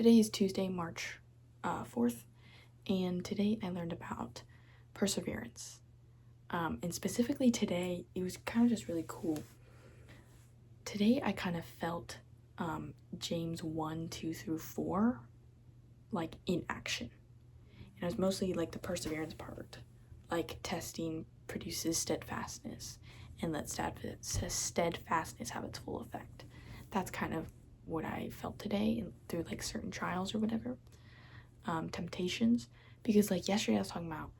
Today is Tuesday, March 4th, and today I learned about perseverance. And specifically today, it was kind of just really cool. Today I kind of felt James 1, 2 through 4 like in action. And it was mostly like the perseverance part, like testing produces steadfastness, and let steadfastness have its full effect. That's kind of what I felt today through like certain trials or whatever, temptations. Because like yesterday I was talking about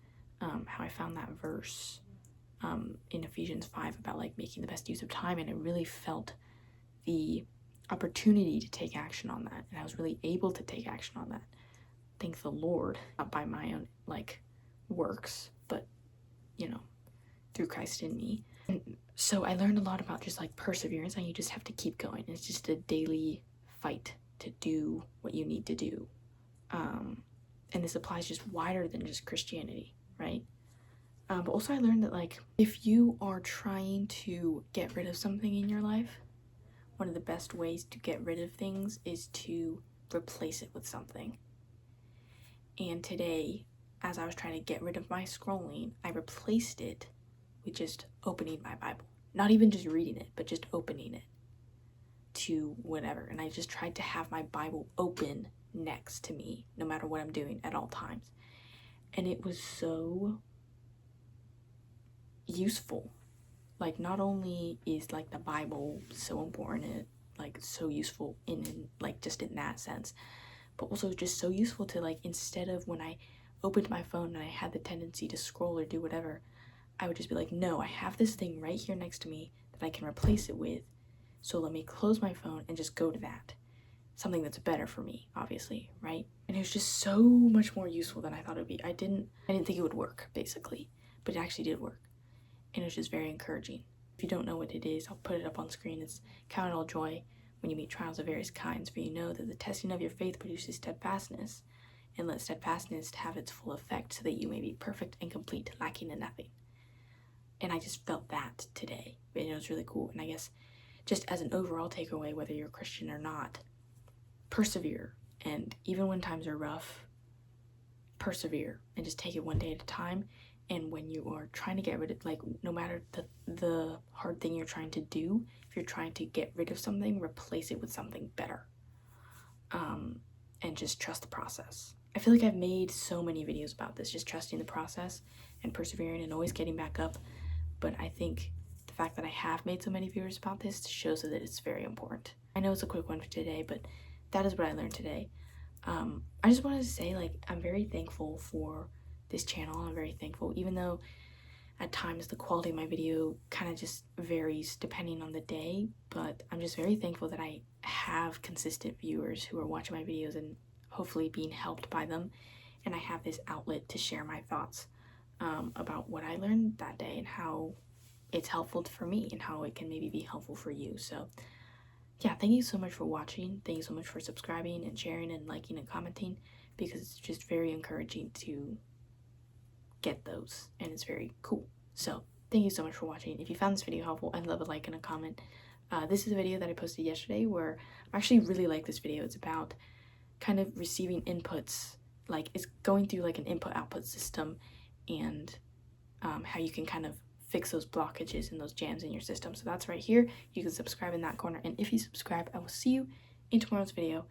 how I found that verse in Ephesians 5 about like making the best use of time, and I really felt the opportunity to take action on that, and I was really able to take action on that. Thank the Lord, not by my own like works, but through Christ in me. And so I learned a lot about just like perseverance, and you just have to keep going. It's just a daily fight to do what you need to do. And this applies just wider than just Christianity, right? But also I learned that like if you are trying to get rid of something in your life, one of the best ways to get rid of things is to replace it with something. And today, as I was trying to get rid of my scrolling, I replaced it with just opening my Bible. Not even just reading it, but just opening it to whatever. And I just tried to have my Bible open next to me, no matter what I'm doing at all times. And it was so useful. Like, not only is like the Bible so important, like so useful in like just in that sense, but also just so useful to like, instead of when I opened my phone and I had the tendency to scroll or do whatever, I would just be like, no, I have this thing right here next to me that I can replace it with, so let me close my phone and just go to that. Something that's better for me, obviously, right? And it was just so much more useful than I thought it would be. I didn't think it would work, basically, but it actually did work. And it was just very encouraging. If you don't know what it is, I'll put it up on screen. It's count it all joy when you meet trials of various kinds, for you know that the testing of your faith produces steadfastness, and let steadfastness have its full effect, so that you may be perfect and complete, lacking in nothing. And I just felt that today, and it was really cool. And I guess just as an overall takeaway, whether you're a Christian or not, persevere. And even when times are rough, persevere and just take it one day at a time. And when you are trying to get rid of, like, no matter the hard thing you're trying to do, if you're trying to get rid of something, replace it with something better. And just trust the process. I feel like I've made so many videos about this, just trusting the process and persevering and always getting back up. But I think the fact that I have made so many videos about this shows that it's very important. I know it's a quick one for today, but that is what I learned today. I just wanted to say, like, I'm very thankful for this channel. I'm very thankful, even though at times the quality of my video kind of just varies depending on the day, but I'm just very thankful that I have consistent viewers who are watching my videos and hopefully being helped by them, and I have this outlet to share my thoughts about what I learned that day and how it's helpful for me and how it can maybe be helpful for you. So yeah, thank you so much for watching. Thank you so much for subscribing and sharing and liking and commenting, because it's just very encouraging to get those, and it's very cool. So thank you so much for watching. If you found this video helpful, I'd love a like and a comment. This is a video that I posted yesterday where I actually really like this video. It's about kind of receiving inputs, like it's going through like an input-output system, and how you can kind of fix those blockages and those jams in your system. So that's right here. You can subscribe in that corner, and if you subscribe, I will see you in tomorrow's video.